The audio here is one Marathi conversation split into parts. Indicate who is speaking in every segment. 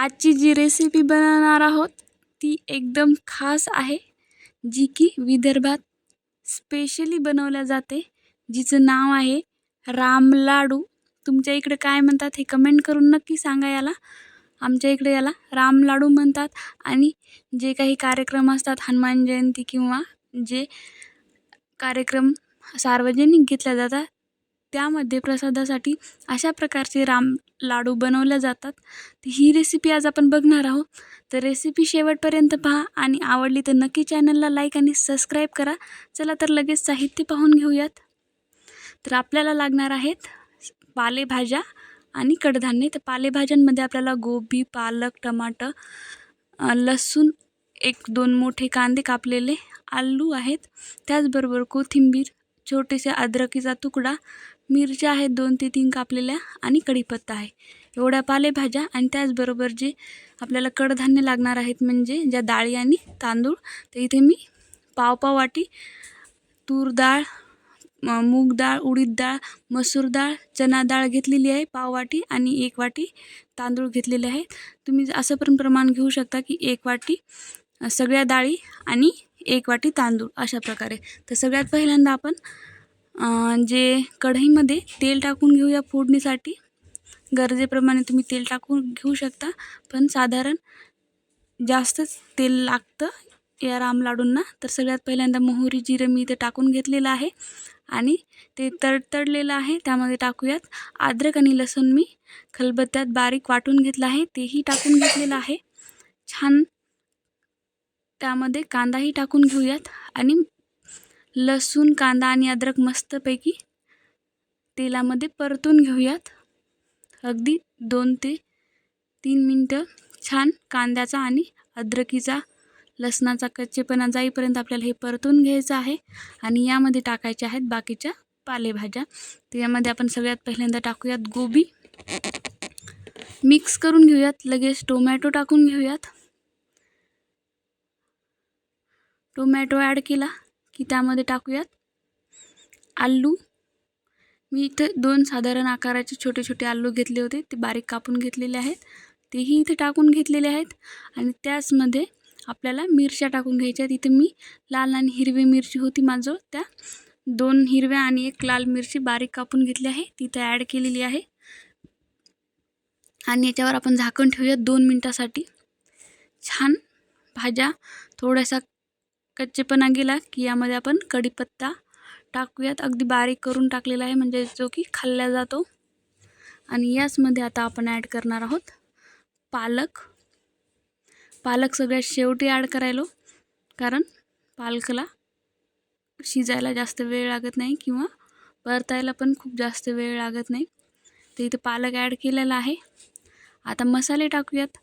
Speaker 1: आजची जी रेसिपी बनवणार आहोत ती एकदम खास आहे, जी की विदर्भात स्पेशली बनवल्या जाते, जिचं नाव आहे राम लाडू. तुमच्या इकडे काय म्हणतात हे कमेंट करून नक्की सांगा याला. आमच्या इकडे याला राम लाडू म्हणतात. आणि जे काही कार्यक्रम असतात, हनुमान जयंती किंवा जे कार्यक्रम सार्वजनिक घेतल्या जातात, त्यामध्ये प्रसादासाठी अशा प्रकारचे राम लाडू बनवल्या जातात. तर ही रेसिपी आज आपण बघणार आहोत. तर रेसिपी शेवटपर्यंत पहा आणि आवडली तर नक्की चॅनलला लाईक आणि सबस्क्राईब करा. चला तर लगेच साहित्य पाहून घेऊयात. तर आपल्याला लागणार आहेत पालेभाज्या आणि कडधान्य. तर पालेभाज्यांमध्ये आपल्याला गोबी, पालक, टमाटर, लसूण, 1-2 मोठे कांदे कापलेले, आलू आहेत, त्याचबरोबर कोथिंबीर, छोटेसे अद्रकीचा तुकडा, मिरच्या आहेत 2 ते 3 कापलेल्या आणि कढीपत्ता आहे. एवढ्या पालेभाज्या आणि त्याचबरोबर जे आपल्याला कडधान्य लागणार आहेत म्हणजे ज्या डाळी आणि तांदूळ. तर इथे मी पाव वाटी तूर डाळ, मूग डाळ, उडीद डाळ, मसूर डाळ, चना डाळ घेतलेली आहे पाव वाटी आणि 1 वाटी तांदूळ घेतलेले आहेत. तुम्ही असं पण प्रमाण घेऊ शकता की 1 वाटी सगळ्या डाळी आणि 1 वाटी तांदूळ अशा प्रकारे. तर सगळ्यात पहिल्यांदा आपण जे कढईमध्ये तेल टाकून घेऊया फोडणीसाठी. गरजेप्रमाणे तुम्ही तेल टाकून घेऊ शकता, पण साधारण जास्तच तेल लागतं या राम लाडूंना. तर सगळ्यात पहिल्यांदा मोहरी, जिरं मी इथे टाकून घेतलेलं आहे आणि ते तडतडलेलं आहे. त्यामध्ये टाकूयात अद्रक आणि लसूण मी खलबत्त्यात बारीक वाटून घेतलं आहे, तेही टाकून घेतलेलं आहे. छान त्यामध्ये कांदाही टाकून घेऊयात आणि लसूण, कांदा आणि अद्रक मस्तपैकी तेलामध्ये परतून घेऊयात. अगदी 2 ते 3 मिनटं छान कांद्याचा आणि अद्रकीचा, लसणाचा कच्चेपणा जाईपर्यंत आपल्याला हे परतून घ्यायचं आहे. आणि यामध्ये टाकायच्या आहेत बाकीच्या पालेभाज्या. तर यामध्ये आपण सगळ्यात पहिल्यांदा टाकूयात गोबी, मिक्स करून घेऊयात. लगेच टोमॅटो टाकून घेऊयात. टोमॅटो ॲड केला की त्यामध्ये टाकूयात आलू. मी इथे 2 साधारण आकाराचे छोटे छोटे आलू घेतले होते, ते बारीक कापून घेतलेले आहेत, तेही इथे टाकून घेतलेले आहेत. आणि त्याचमध्ये आपल्याला मिरच्या टाकून घ्यायच्या आहेत. इथे मी लाल आणि हिरवी मिरची होती माझं, त्या 2 हिरव्या आणि 1 लाल मिरची बारीक कापून घेतली आहे, ती इथे ॲड केलेली आहे. आणि याच्यावर आपण झाकण ठेवूयात 2 मिनटासाठी. छान भाज्या थोडासा कच्चेपणा गेला की यामध्ये आपण कढीपत्ता टाकूयात. अगदी बारीक करून टाकलेला आहे म्हणजे जो की खाल्ला जातो. आणि याचमध्ये आता आपण ॲड करणार आहोत पालक. पालक सगळ्यात शेवटी ॲड करायलो, कारण पालकला शिजायला जास्त वेळ लागत नाही किंवा परतायला पण खूप जास्त वेळ लागत नाही. तर इथे पालक ॲड केलेला आहे. आता मसाले टाकूयात.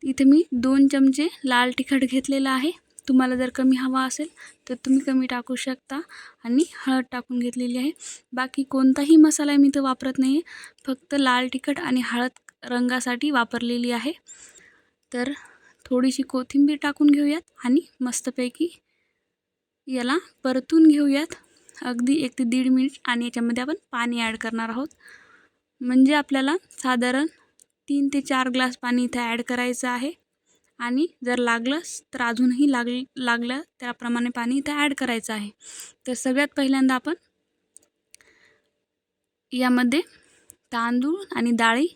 Speaker 1: इथे मी 2 चमचे लाल तिखट घेतलेला आहे. तुम्हाला जर कमी हवा असेल तर तुम्ही कमी टाकू शकता. आणि हळद टाकून घेतलेली आहे. बाकी कोणताही मसाला मी इथं वापरत नाही आहे, फक्त लाल तिखट आणि हळद रंगासाठी वापरलेली आहे. तर थोडीशी कोथिंबीर टाकून घेऊयात आणि मस्तपैकी याला परतून घेऊयात अगदी 1 ते 1.5 मिनिट. आणि याच्यामध्ये आपण पाणी ॲड करणार आहोत. म्हणजे आपल्याला साधारण 3 ते 4 ग्लास पाणी इथे ॲड करायचं आहे. आणि जर लागलंच तर अजूनही लागलं त्याप्रमाणे पाणी इथे ॲड करायचं आहे. तर सगळ्यात पहिल्यांदा आपण यामध्ये तांदूळ आणि डाळी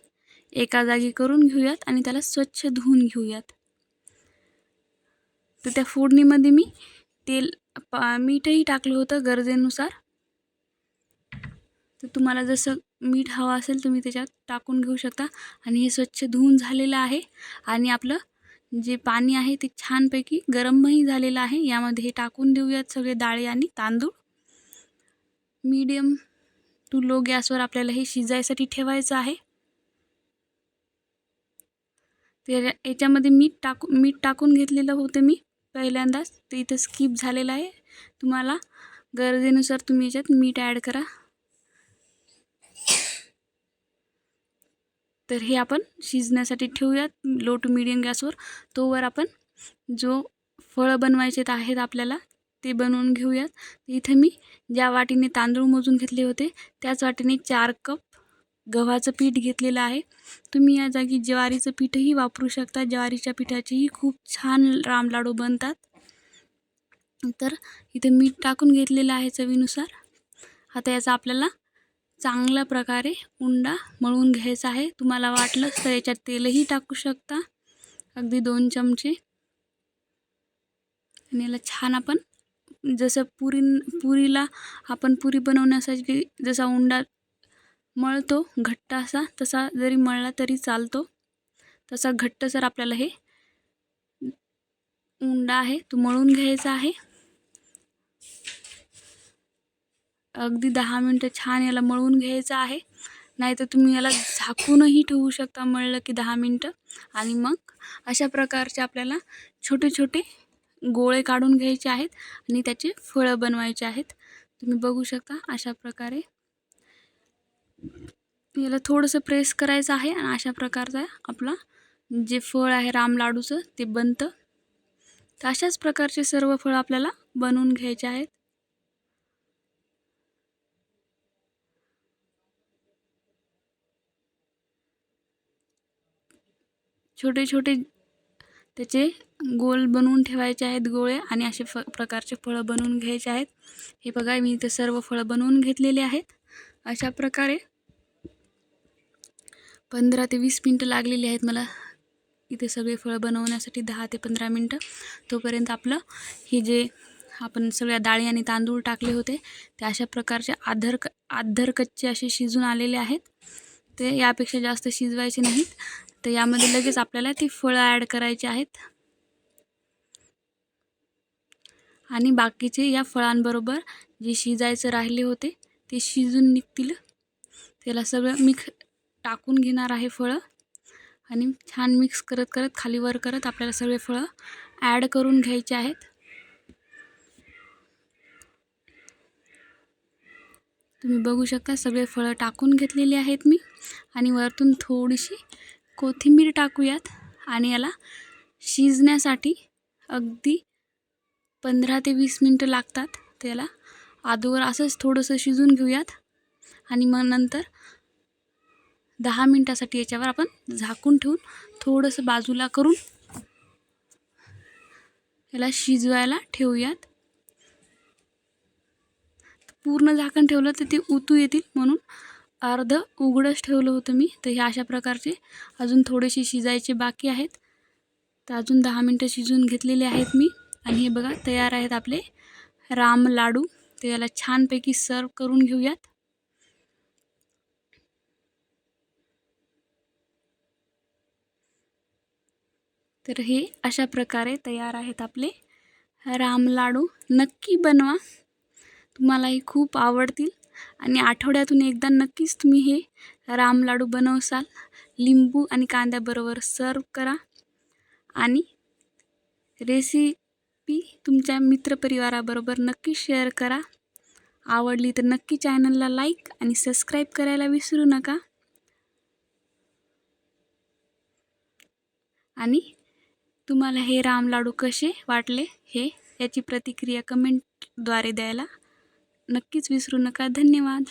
Speaker 1: एका जागी करून घेऊयात आणि त्याला स्वच्छ धुवून घेऊयात. तर त्या फोडणीमध्ये मी मीठही टाकलं होतं गरजेनुसार. तर तुम्हाला जसं मीठ हवं असेल तुम्ही त्याच्यात टाकून घेऊ शकता. आणि हे स्वच्छ धुवून झालेलं आहे. आणि आपलं जे पाणी आहे ते छानपैकी गरमही झालेलं आहे. यामध्ये हे टाकून देऊयात सगळे डाळी आणि तांदूळ. मीडियम टू लो गॅसवर आपल्याला हे शिजायसाठी ठेवायचं आहे. तर याच्यामध्ये मीठ टाकून घेतलेलं होतं मी पहिल्यांदाच, ते इथं स्किप झालेलं आहे. तुम्हाला गरजेनुसार तुम्ही याच्यात मीठ ॲड करा. तर हे आपण शिजण्यासाठी ठेवूयात लो टू मीडियम गॅसवर. तोवर आपण जो फळं बनवायचे आहेत आपल्याला ते बनवून घेऊयात. इथे मी ज्या वाटीने तांदूळ मोजून घेतले होते त्याच वाटीने 4 कप गव्हाचं पीठ घेतलेलं आहे. तुम्ही या जागी ज्वारीचं पीठही वापरू शकता. ज्वारीच्या पिठाचेही खूप छान राम लाडू बनतात. तर इथे मीठ टाकून घेतलेलं आहे चवीनुसार. आता याचा आपल्याला चांगल्या प्रकारे उंडा मळून घ्यायचा आहे. तुम्हाला वाटलंच तर याच्यात तेलही टाकू शकता, अगदी 2 चमचे. आणि याला छान आपण जसं पुरीला आपण पुरी बनवण्यासाठी जसा उंडा मळतो घट्ट असा, तसा जरी मळला तरी चालतो. तसा घट्टसर आपल्याला हे उंडा आहे तो मळून घ्यायचा आहे. अगदी 10 मिनटं छान याला मळून घ्यायचं आहे. नाहीतर तुम्ही याला झाकूनही ठेवू शकता मळलं की 10 मिनटं. आणि मग अशा प्रकारचे आपल्याला छोटे छोटे गोळे काढून घ्यायचे आहेत आणि त्याचे फळं बनवायचे आहेत. तुम्ही बघू शकता अशा प्रकारे याला थोडंसं प्रेस करायचं आहे आणि अशा प्रकारचा आपला जे फळ आहे राम लाडूचं ते बनतं. तर अशाच प्रकारचे सर्व फळं आपल्याला बनवून घ्यायचे आहेत. छोटे छोटे त्याचे गोल बनवून ठेवायचे आहेत गोळे आणि असे प्रकारचे फळं बनवून घ्यायचे आहेत. हे बघा मी इथे सर्व फळं बनवून घेतलेले आहेत. अशा प्रकारे 15 ते 20 मिनटं लागलेली आहेत मला इथे सगळे फळं बनवण्यासाठी. 10 ते 15 मिनटं. तोपर्यंत आपलं हे जे आपण सगळ्या डाळी आणि तांदूळ टाकले होते ते अशा प्रकारचे आधर कच्चे असे शिजून आलेले आहेत. ते यापेक्षा जास्त शिजवायचे नाहीत. तर यामध्ये लगेच आपल्याला ती फळं ॲड करायची आहेत आणि बाकीचे या फळांबरोबर जे शिजायचं राहिले होते ते शिजून निघतील. त्याला सगळं टाकून घेणार आहे फळं आणि छान मिक्स करत करत खाली वर करत आपल्याला सगळे फळं ॲड करून घ्यायचे आहेत. तुम्ही बघू शकता सगळे फळं टाकून घेतलेली आहेत मी. आणि वरतून थोडीशी कोथिंबीर टाकूयात आणि याला शिजण्यासाठी अगदी 15 ते 20 मिनटं लागतात. त्याला अगोदर असंच थोडंसं शिजून घेऊयात आणि मग नंतर 10 मिनटासाठी याच्यावर आपण झाकून ठेवून थोडंसं बाजूला करून याला शिजवायला ठेवूयात. पूर्ण झाकण ठेवलं तर ते उतू येतील म्हणून अर्ध उघडंच ठेवलं होतं मी. तर हे अशा प्रकारचे अजून थोडेसे शिजायचे बाकी आहेत. तर अजून 10 मिनटं शिजून घेतलेले आहेत मी. आणि हे बघा तयार आहेत आपले राम लाडू. तर याला छानपैकी सर्व करून घेऊयात. तर हे अशा प्रकारे तयार आहेत आपले राम लाडू. नक्की बनवा, तुम्हालाही खूप आवडतील. आणि आठवड्यातून एकदा नक्कीच तुम्ही हे राम लाडू बनवसाल. लिंबू आणि कांद्याबरोबर सर्व करा आणि रेसिपी तुमच्या मित्रपरिवाराबरोबर नक्की शेअर करा. आवडली तर नक्की चॅनलला लाईक आणि सबस्क्राईब करायला विसरू नका. आणि तुम्हाला हे राम लाडू कसे वाटले याची प्रतिक्रिया कमेंटद्वारे द्यायला नक्कीच विसरू नका. धन्यवाद.